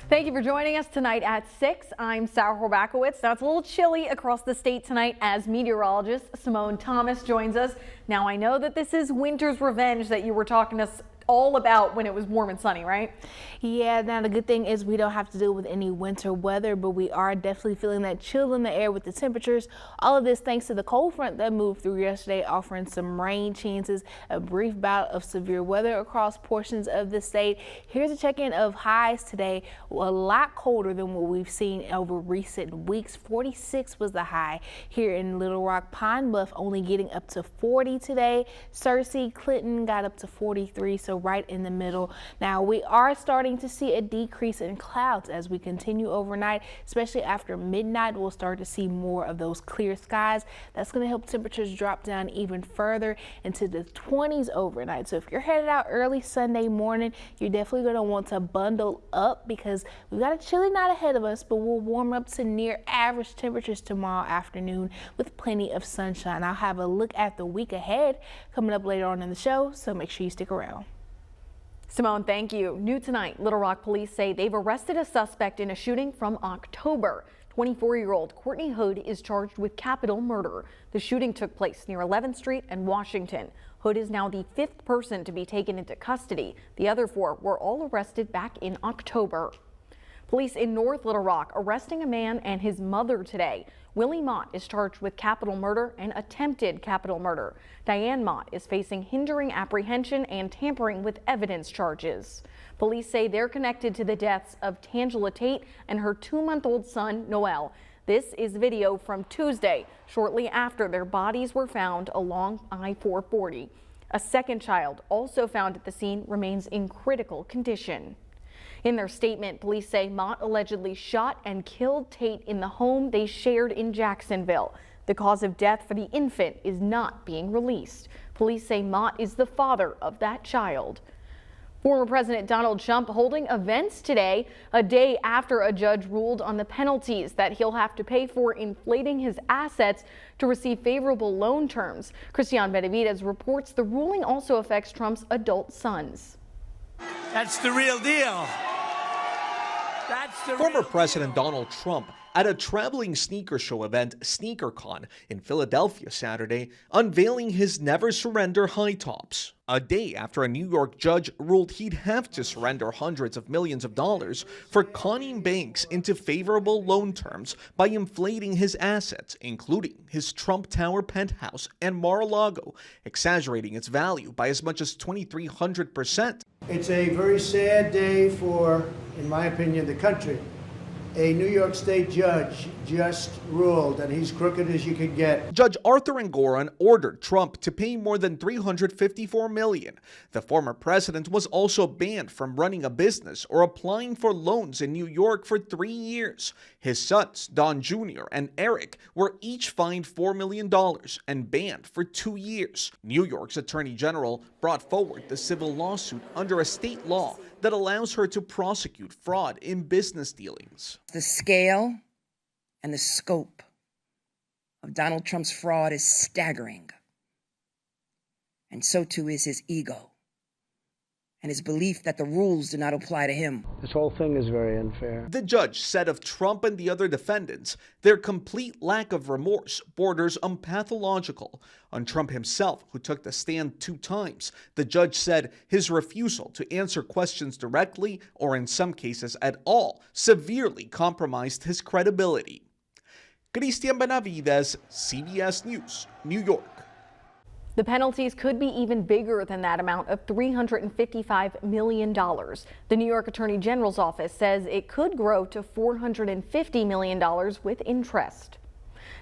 Thank you for joining us tonight at 6. I'm Sarah Horbacewicz. Now it's a little chilly across the state tonight as meteorologist Simone Thomas joins us. Now I know that this is winter's revenge that you were talking to us all about when it was warm and sunny, right? Yeah, now the good thing is we don't have to deal with any winter weather, but we are definitely feeling that chill in the air with the temperatures. All of this thanks to the cold front that moved through yesterday, offering some rain chances, a brief bout of severe weather across portions of the state. Here's a check-in of highs today, a lot colder than what we've seen over recent weeks. 46 was the high here in Little Rock. Pine Bluff only getting up to 40 today. Searcy, Clinton got up to 43, so right in the middle. Now we are starting to see a decrease in clouds as we continue overnight, especially after midnight. We'll start to see more of those clear skies. That's going to help temperatures drop down even further into the 20s overnight. So if you're headed out early Sunday morning, you're definitely going to want to bundle up because we've got a chilly night ahead of us, but we'll warm up to near average temperatures tomorrow afternoon with plenty of sunshine. I'll have a look at the week ahead coming up later on in the show, so make sure you stick around. Simone, thank you. New tonight, Little Rock police say they've arrested a suspect in a shooting from October. 24-year-old Courtney Hood is charged with capital murder. The shooting took place near 11th Street and Washington. Hood is now the 5th person to be taken into custody. The other 4 were all arrested back in October. Police in North Little Rock arresting a man and his mother today. Willie Mott is charged with capital murder and attempted capital murder. Diane Mott is facing hindering apprehension and tampering with evidence charges. Police say they're connected to the deaths of Tangela Tate and her 2-month-old son, Noel. This is video from Tuesday, shortly after their bodies were found along I-440. A second child, also found at the scene, remains in critical condition. In their statement, police say Mott allegedly shot and killed Tate in the home they shared in Jacksonville. The cause of death for the infant is not being released. Police say Mott is the father of that child. Former President Donald Trump holding events today, a day after a judge ruled on the penalties that he'll have to pay for inflating his assets to receive favorable loan terms. Christian Benavidez reports the ruling also affects Trump's adult sons. That's the real deal. Former President Donald Trump at a traveling sneaker show event, SneakerCon, in Philadelphia Saturday, unveiling his never surrender high tops. A day after a New York judge ruled he'd have to surrender hundreds of millions of dollars for conning banks into favorable loan terms by inflating his assets, including his Trump Tower penthouse and Mar-a-Lago, exaggerating its value by as much as 2,300%. It's a very sad day for, in my opinion, the country. A New York State judge just ruled that he's crooked as you could get. Judge Arthur Engoron ordered Trump to pay more than $354 million. The former president was also banned from running a business or applying for loans in New York for 3 years. His sons, Don Jr. and Eric, were each fined $4 million and banned for 2 years. New York's Attorney General brought forward the civil lawsuit under a state law that allows her to prosecute fraud in business dealings. The scale and the scope of Donald Trump's fraud is staggering. And so too is his ego and his belief that the rules do not apply to him. This whole thing is very unfair. The judge said of Trump and the other defendants, their complete lack of remorse borders on pathological. On Trump himself, who took the stand 2 times, the judge said his refusal to answer questions directly, or in some cases at all, severely compromised his credibility. Christian Benavidez, CBS News, New York. The penalties could be even bigger than that amount of $355 million. The New York Attorney General's office says it could grow to $450 million with interest.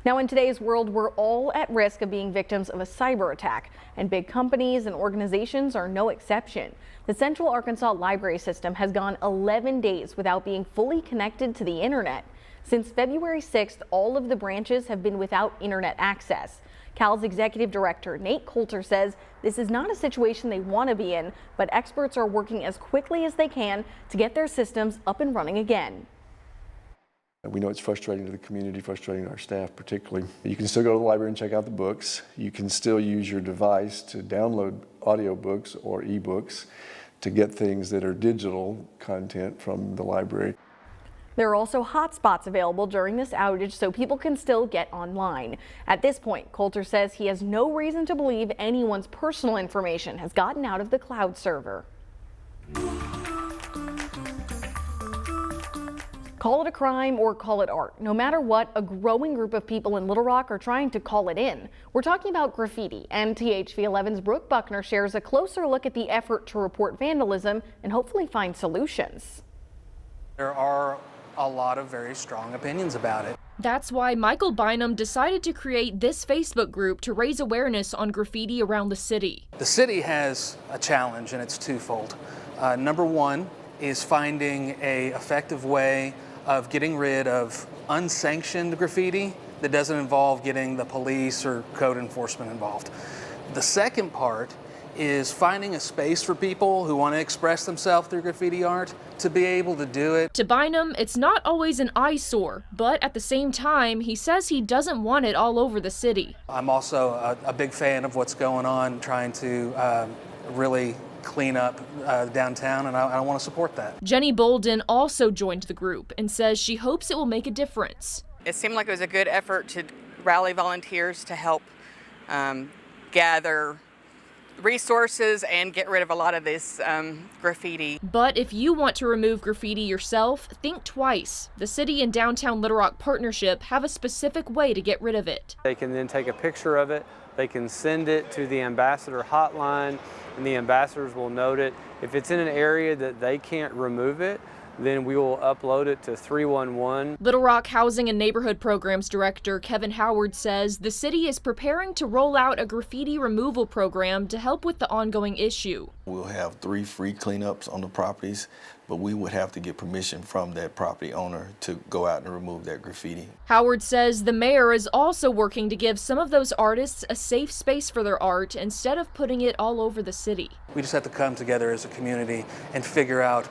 Now, in today's world, we're all at risk of being victims of a cyber attack, and big companies and organizations are no exception. The Central Arkansas Library System has gone 11 days without being fully connected to the internet. Since February 6th, all of the branches have been without internet access. CAL's executive director, Nate Coulter, says this is not a situation they want to be in, but experts are working as quickly as they can to get their systems up and running again. We know it's frustrating to the community, frustrating to our staff particularly. You can still go to the library and check out the books. You can still use your device to download audiobooks or ebooks to get things that are digital content from the library. There are also hotspots available during this outage so people can still get online. At this point, Coulter says he has no reason to believe anyone's personal information has gotten out of the cloud server. Call it a crime or call it art. No matter what, a growing group of people in Little Rock are trying to call it in. We're talking about graffiti, and THV11's Brooke Buckner shares a closer look at the effort to report vandalism and hopefully find solutions. There are a lot of very strong opinions about it. That's why Michael Bynum decided to create this Facebook group to raise awareness on graffiti around the city. The city has a challenge, and it's twofold. Number one is finding an effective way of getting rid of unsanctioned graffiti that doesn't involve getting the police or code enforcement involved. The second part is finding a space for people who want to express themselves through graffiti art to be able to do it. To Bynum, it's not always an eyesore, but at the same time, he says he doesn't want it all over the city. I'm also a big fan of what's going on, trying to really clean up downtown, and I want to support that. Jenny Bolden also joined the group and says she hopes it will make a difference. It seemed like it was a good effort to rally volunteers to help gather resources and get rid of a lot of this graffiti. But if you want to remove graffiti yourself, think twice. The city and Downtown Little Rock Partnership have a specific way to get rid of it. They can then take a picture of it, they can send it to the ambassador hotline, and the ambassadors will note it. If it's in an area that they can't remove it, then we will upload it to 311. Little Rock Housing and Neighborhood Programs Director Kevin Howard says the city is preparing to roll out a graffiti removal program to help with the ongoing issue. We'll have 3 free cleanups on the properties, but we would have to get permission from that property owner to go out and remove that graffiti. Howard says the mayor is also working to give some of those artists a safe space for their art instead of putting it all over the city. We just have to come together as a community and figure out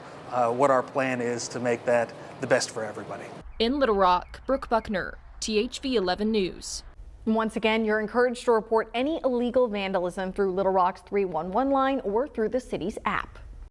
what our plan is to make that the best for everybody. In Little Rock, Brooke Buckner, THV 11 News. Once again, you're encouraged to report any illegal vandalism through Little Rock's 311 line or through the city's app.